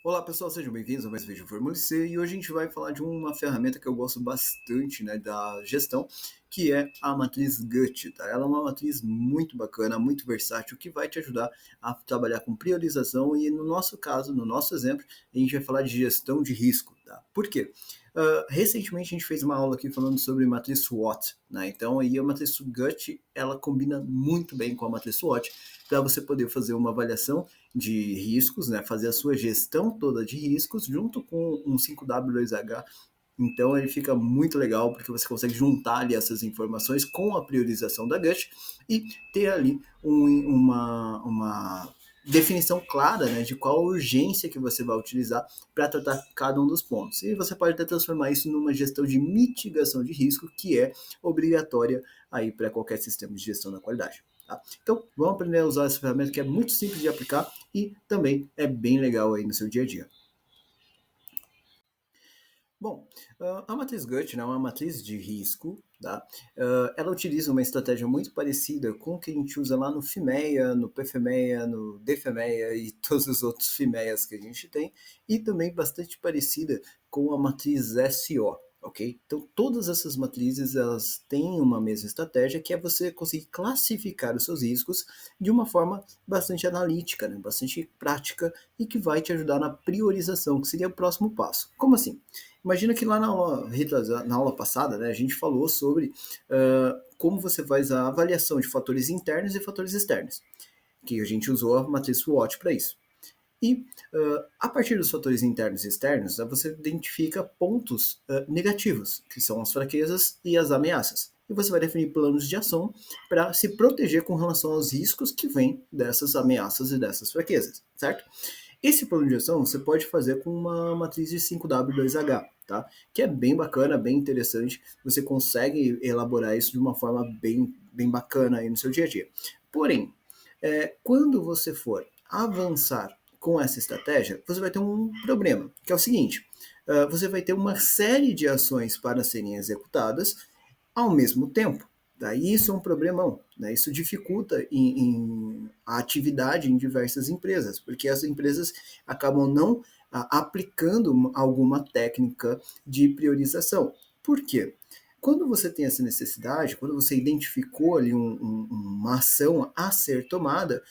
Olá pessoal, sejam bem-vindos a mais um vídeo do Fórmula C e hoje a gente vai falar de uma ferramenta que eu gosto bastante, né, da gestão, que é a matriz GUT, tá? Ela é uma matriz muito bacana, muito versátil, que vai te ajudar a trabalhar com priorização e no nosso caso, no nosso exemplo, a gente vai falar de gestão de risco, tá? Por quê? Recentemente a gente fez uma aula aqui falando sobre matriz SWOT, né? Então aí a matriz GUT, ela combina muito bem com a matriz SWOT para você poder fazer uma avaliação de riscos, né? Fazer a sua gestão toda de riscos junto com um 5W2H. Então ele fica muito legal porque você consegue juntar ali essas informações com a priorização da GUT e ter ali uma definição clara, né, de qual urgência que você vai utilizar para tratar cada um dos pontos. E você pode até transformar isso numa gestão de mitigação de risco que é obrigatória aí para qualquer sistema de gestão da qualidade. Tá? Então, vamos aprender a usar essa ferramenta que é muito simples de aplicar e também é bem legal aí no seu dia a dia. Bom, a matriz GUT, né, é uma matriz de risco, tá? Ela utiliza uma estratégia muito parecida com o que a gente usa lá no FIMEA, no PFMEA, no DFMEA e todos os outros FIMEAs que a gente tem, e também bastante parecida com a matriz SO, ok? Então, todas essas matrizes, elas têm uma mesma estratégia, que é você conseguir classificar os seus riscos de uma forma bastante analítica, né, bastante prática, e que vai te ajudar na priorização, que seria o próximo passo. Como assim? Imagina que lá na aula passada, né, a gente falou sobre como você faz a avaliação de fatores internos e fatores externos, que a gente usou a matriz SWOT para isso. E a partir dos fatores internos e externos, você identifica pontos negativos, que são as fraquezas e as ameaças. E você vai definir planos de ação para se proteger com relação aos riscos que vêm dessas ameaças e dessas fraquezas, certo? Esse plano de ação você pode fazer com uma matriz de 5W2H, tá? Que é bem bacana, bem interessante. Você consegue elaborar isso de uma forma bem bacana aí no seu dia a dia. Porém, quando você for avançar com essa estratégia, você vai ter um problema, que é o seguinte: você vai ter uma série de ações para serem executadas ao mesmo tempo. Daí isso é um problemão, né? Isso dificulta a atividade em diversas empresas, porque as empresas acabam não aplicando alguma técnica de priorização. Por quê? Quando você tem essa necessidade, quando você identificou ali uma ação a ser tomada,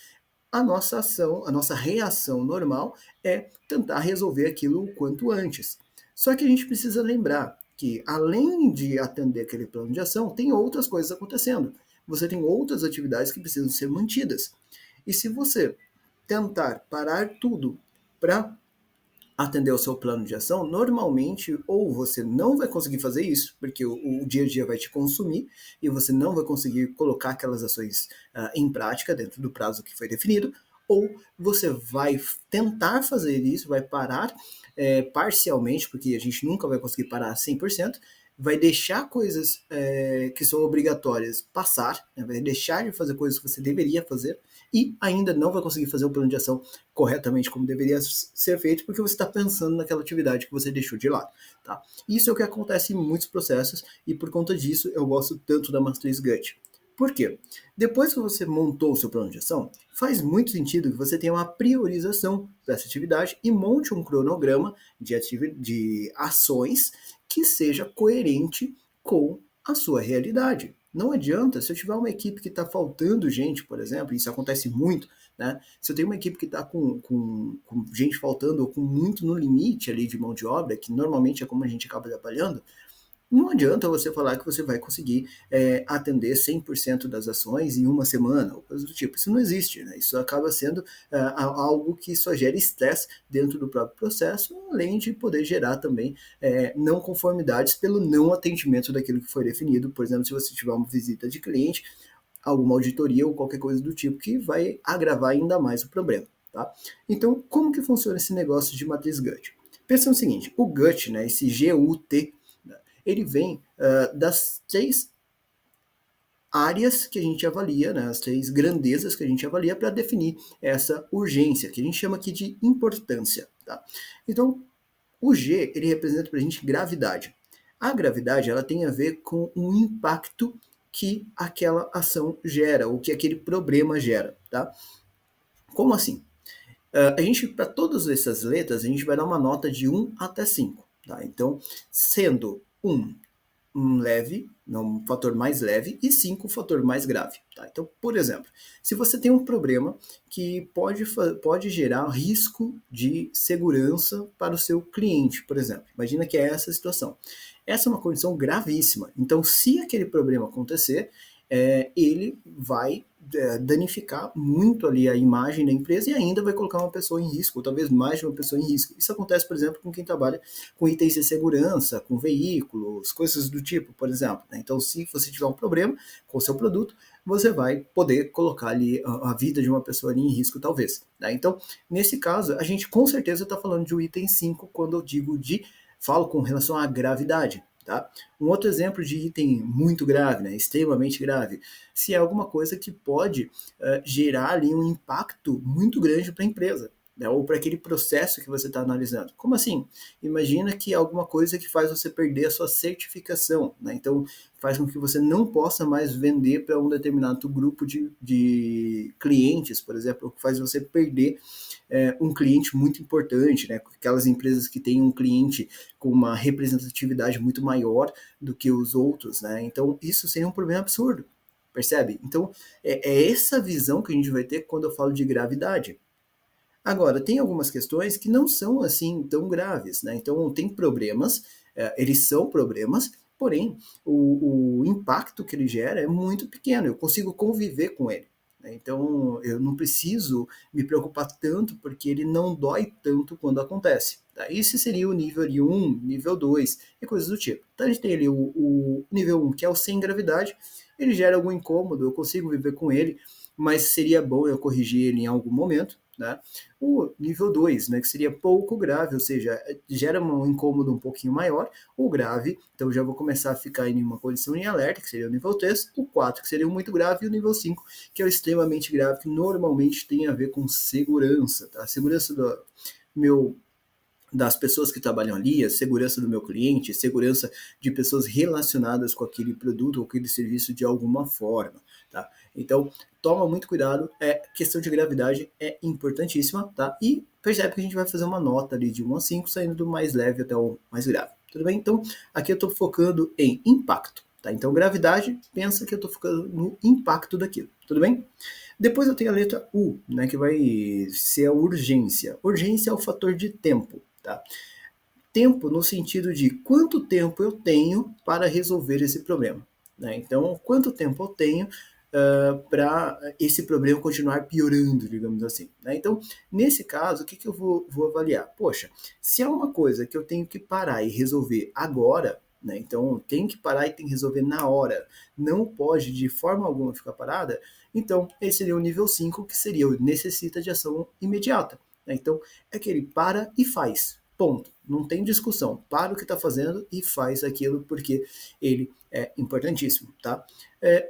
a nossa ação, a nossa reação normal é tentar resolver aquilo o quanto antes. Só que a gente precisa lembrar que, além de atender aquele plano de ação, tem outras coisas acontecendo. Você tem outras atividades que precisam ser mantidas. E se você tentar parar tudo para atender ao seu plano de ação, normalmente ou você não vai conseguir fazer isso, porque o dia a dia vai te consumir e você não vai conseguir colocar aquelas ações em prática dentro do prazo que foi definido, ou você vai tentar fazer isso, vai parar parcialmente, porque a gente nunca vai conseguir parar 100%, vai deixar coisas que são obrigatórias passar, né, vai deixar de fazer coisas que você deveria fazer e ainda não vai conseguir fazer o plano de ação corretamente como deveria ser feito, porque você está pensando naquela atividade que você deixou de lado. Tá? Isso é o que acontece em muitos processos e por conta disso eu gosto tanto da matriz GUT. Por quê? Depois que você montou o seu plano de ação, faz muito sentido que você tenha uma priorização dessa atividade e monte um cronograma de ações que seja coerente com a sua realidade. Não adianta, se eu tiver uma equipe que está faltando gente, por exemplo, isso acontece muito, né? Se eu tenho uma equipe que está com gente faltando ou com muito no limite ali de mão de obra, que normalmente é como a gente acaba trabalhando, não adianta você falar que você vai conseguir atender 100% das ações em uma semana, ou coisa do tipo. Isso não existe, né? Isso acaba sendo algo que só gera estresse dentro do próprio processo, além de poder gerar também não conformidades pelo não atendimento daquilo que foi definido. Por exemplo, se você tiver uma visita de cliente, alguma auditoria ou qualquer coisa do tipo, que vai agravar ainda mais o problema. Tá? Então, como que funciona esse negócio de matriz GUT? Pensa no seguinte, o GUT, né, esse GUT, ele vem das três áreas que a gente avalia, né, as três grandezas que a gente avalia para definir essa urgência, que a gente chama aqui de importância. Tá? Então, o G, ele representa para a gente gravidade. A gravidade, ela tem a ver com o impacto que aquela ação gera, ou que aquele problema gera. Tá? Como assim? A gente, para todas essas letras, a gente vai dar uma nota de 1 até 5. Tá? Então, sendo 1 leve, um fator mais leve, e 5 o fator mais grave. Tá? Então, por exemplo, se você tem um problema que pode gerar risco de segurança para o seu cliente, por exemplo, imagina que é essa a situação. Essa é uma condição gravíssima. Então, se aquele problema acontecer, ele vai danificar muito ali a imagem da empresa e ainda vai colocar uma pessoa em risco, ou talvez mais de uma pessoa em risco. Isso acontece, por exemplo, com quem trabalha com itens de segurança, com veículos, coisas do tipo, por exemplo. Né? Então, se você tiver um problema com o seu produto, você vai poder colocar ali a vida de uma pessoa ali em risco, talvez. Né? Então, nesse caso, a gente com certeza está falando de um item 5 quando eu digo falo com relação à gravidade. Tá? Um outro exemplo de item muito grave, né, extremamente grave, se é alguma coisa que pode gerar ali um impacto muito grande para a empresa, né, ou para aquele processo que você está analisando. Como assim? Imagina que é alguma coisa que faz você perder a sua certificação, né? Então faz com que você não possa mais vender para um determinado grupo de clientes, por exemplo, que faz você perder um cliente muito importante, né? Aquelas empresas que têm um cliente com uma representatividade muito maior do que os outros, né? Então isso seria um problema absurdo, percebe? Então é essa visão que a gente vai ter quando eu falo de gravidade. Agora, tem algumas questões que não são assim tão graves, né? Então, tem problemas, eles são problemas, porém, o impacto que ele gera é muito pequeno, eu consigo conviver com ele. Né? Então, eu não preciso me preocupar tanto, porque ele não dói tanto quando acontece. Tá? Esse seria o nível ali 1, nível 2 e coisas do tipo. Então, a gente tem ali o nível 1, que é o sem gravidade, ele gera algum incômodo, eu consigo viver com ele, mas seria bom eu corrigir ele em algum momento. Né? O nível 2, né, que seria pouco grave, ou seja, gera um incômodo um pouquinho maior. O grave, então já vou começar a ficar em uma condição em alerta, que seria o nível 3. O 4, que seria o muito grave, e o nível 5, que é o extremamente grave, que normalmente tem a ver com segurança. Tá? A segurança do meu das pessoas que trabalham ali, a segurança do meu cliente, segurança de pessoas relacionadas com aquele produto ou aquele serviço de alguma forma, tá? Então, toma muito cuidado, questão de gravidade é importantíssima, tá? E percebe que a gente vai fazer uma nota ali de 1 a 5, saindo do mais leve até o mais grave, tudo bem? Então, aqui eu estou focando em impacto, tá? Então, gravidade, pensa que eu estou focando no impacto daquilo, tudo bem? Depois eu tenho a letra U, né, que vai ser a urgência. Urgência é o fator de tempo. Tá? Tempo no sentido de quanto tempo eu tenho para resolver esse problema. Né? Então, quanto tempo eu tenho para esse problema continuar piorando, digamos assim. Né? Então, nesse caso, o que eu vou avaliar? Poxa, se é uma coisa que eu tenho que parar e resolver agora, né? Então tem que parar e tem que resolver na hora, não pode de forma alguma ficar parada, então esse seria o nível 5, que seria o necessita de ação imediata. Né? Então é que ele para e faz. Ponto. Não tem discussão. Para o que está fazendo e faz aquilo porque ele é importantíssimo, tá?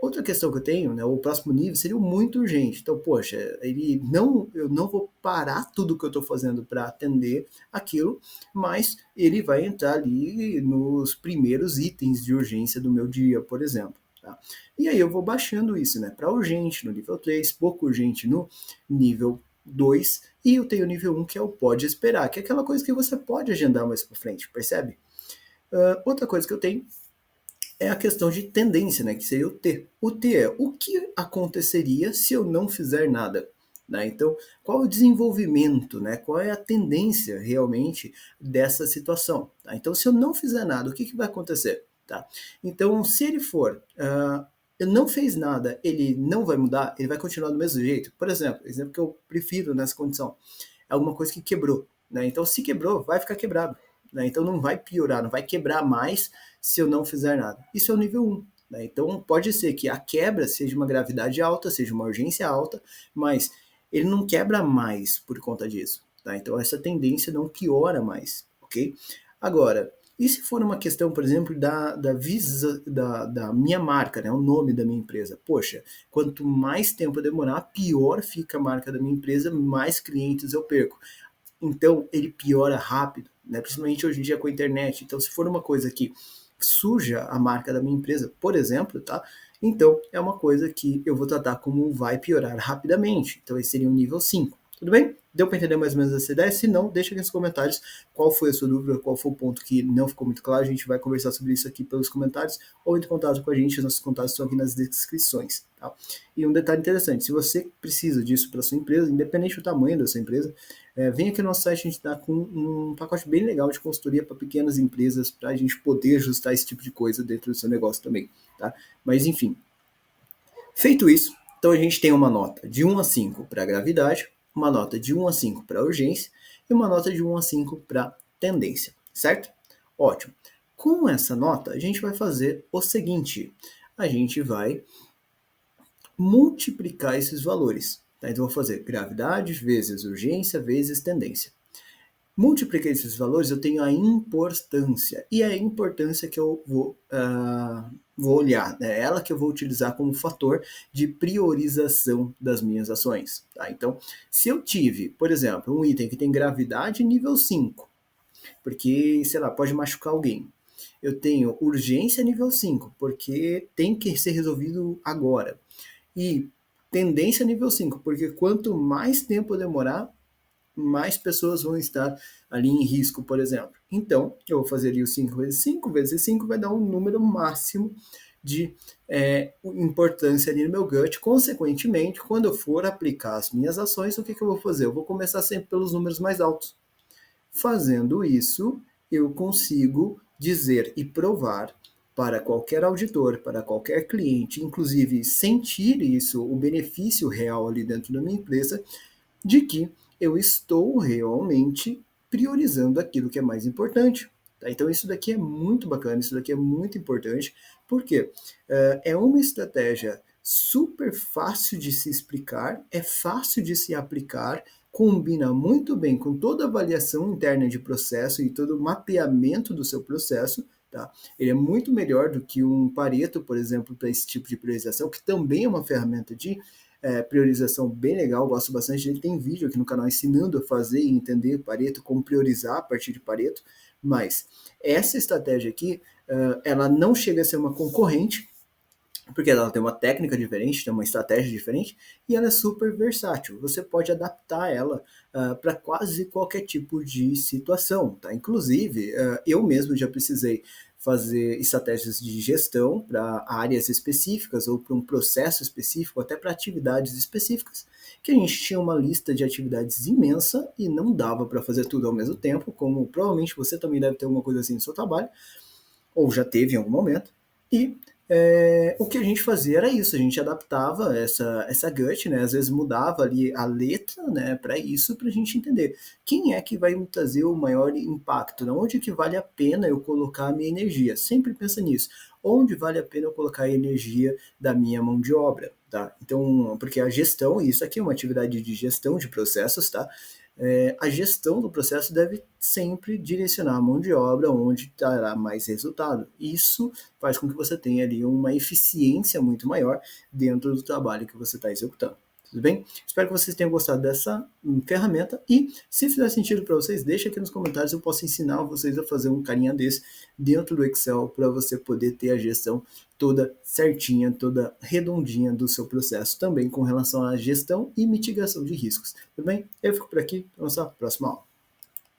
Outra questão que eu tenho, né, o próximo nível seria o muito urgente. Então, poxa, eu não vou parar tudo que eu estou fazendo para atender aquilo, mas ele vai entrar ali nos primeiros itens de urgência do meu dia, por exemplo. Tá? E aí eu vou baixando isso, né, para urgente no nível 3, pouco urgente no nível 2, e eu tenho o nível 1, que é o pode esperar, que é aquela coisa que você pode agendar mais para frente, percebe? Outra coisa que eu tenho é a questão de tendência, né, que seria o T. O T é o que aconteceria se eu não fizer nada. Né? Então, qual é o desenvolvimento, né? Qual é a tendência realmente dessa situação? Tá? Então, se eu não fizer nada, o que vai acontecer? Tá? Então, se ele for, ele não fez nada, ele não vai mudar, ele vai continuar do mesmo jeito. Por exemplo que eu prefiro nessa condição, é alguma coisa que quebrou. Né? Então, se quebrou, vai ficar quebrado. Né? Então, não vai piorar, não vai quebrar mais se eu não fizer nada. Isso é o nível 1. Né? Então, pode ser que a quebra seja uma gravidade alta, seja uma urgência alta, mas ele não quebra mais por conta disso. Tá? Então, essa tendência não piora mais. Ok? Agora, e se for uma questão, por exemplo, da minha marca, né? O nome da minha empresa? Poxa, quanto mais tempo eu demorar, pior fica a marca da minha empresa, mais clientes eu perco. Então, ele piora rápido, né? Principalmente hoje em dia com a internet. Então, se for uma coisa que suja a marca da minha empresa, por exemplo, tá? Então, é uma coisa que eu vou tratar como vai piorar rapidamente. Então, esse seria o nível 5. Tudo bem? Deu para entender mais ou menos essa ideia? Se não, deixa aqui nos comentários qual foi a sua dúvida, qual foi o ponto que não ficou muito claro. A gente vai conversar sobre isso aqui pelos comentários ou entre em contato com a gente. Os nossos contatos estão aqui nas descrições. Tá? E um detalhe interessante, se você precisa disso para sua empresa, independente do tamanho da sua empresa, vem aqui no nosso site, a gente está com um pacote bem legal de consultoria para pequenas empresas, para a gente poder ajustar esse tipo de coisa dentro do seu negócio também. Tá? Mas enfim, feito isso, então a gente tem uma nota de 1 a 5 para gravidade, uma nota de 1 a 5 para urgência e uma nota de 1 a 5 para tendência, certo? Ótimo. Com essa nota, a gente vai fazer o seguinte: a gente vai multiplicar esses valores. Tá? Então, eu vou fazer gravidade vezes urgência vezes tendência. Multipliquei esses valores, eu tenho a importância. E é a importância que eu vou olhar. É ela que eu vou utilizar como fator de priorização das minhas ações. Tá? Então, se eu tive, por exemplo, um item que tem gravidade nível 5, porque, sei lá, pode machucar alguém. Eu tenho urgência nível 5, porque tem que ser resolvido agora. E tendência nível 5, porque quanto mais tempo demorar, mais pessoas vão estar ali em risco, por exemplo. Então, eu vou fazer ali o 5 vezes 5 vezes 5 vai dar um número máximo de importância ali no meu gut. Consequentemente, quando eu for aplicar as minhas ações, o que eu vou fazer? Eu vou começar sempre pelos números mais altos. Fazendo isso, eu consigo dizer e provar para qualquer auditor, para qualquer cliente, inclusive sentir isso, o benefício real ali dentro da minha empresa, de que eu estou realmente priorizando aquilo que é mais importante. Tá? Então, isso daqui é muito bacana, isso daqui é muito importante, porque é uma estratégia super fácil de se explicar, é fácil de se aplicar, combina muito bem com toda a avaliação interna de processo e todo o mapeamento do seu processo. Tá? Ele é muito melhor do que um Pareto, por exemplo, para esse tipo de priorização, que também é uma ferramenta de priorização bem legal, gosto bastante dele. Tem vídeo aqui no canal ensinando a fazer e entender Pareto, como priorizar a partir de Pareto, mas essa estratégia aqui, ela não chega a ser uma concorrente, porque ela tem uma técnica diferente, tem uma estratégia diferente, e ela é super versátil. Você pode adaptar ela para quase qualquer tipo de situação. Tá? Inclusive, eu mesmo já precisei fazer estratégias de gestão para áreas específicas ou para um processo específico, até para atividades específicas, que a gente tinha uma lista de atividades imensa e não dava para fazer tudo ao mesmo tempo, como provavelmente você também deve ter uma coisa assim no seu trabalho, ou já teve em algum momento, e o que a gente fazia era isso, a gente adaptava essa gut, né? Às vezes mudava ali a letra, né? Para isso, para a gente entender quem é que vai me trazer o maior impacto, né? Onde que vale a pena eu colocar a minha energia. Sempre pensa nisso. Onde vale a pena eu colocar a energia da minha mão de obra, tá? Então, porque a gestão, isso aqui é uma atividade de gestão de processos, tá? A gestão do processo deve sempre direcionar a mão de obra onde terá mais resultado. Isso faz com que você tenha ali uma eficiência muito maior dentro do trabalho que você está executando. Tudo bem? Espero que vocês tenham gostado dessa ferramenta e, se fizer sentido para vocês, deixa aqui nos comentários, eu posso ensinar vocês a fazer um carinha desse dentro do Excel para você poder ter a gestão toda certinha, toda redondinha do seu processo, também com relação à gestão e mitigação de riscos. Tudo bem? Eu fico por aqui, nossa próxima aula.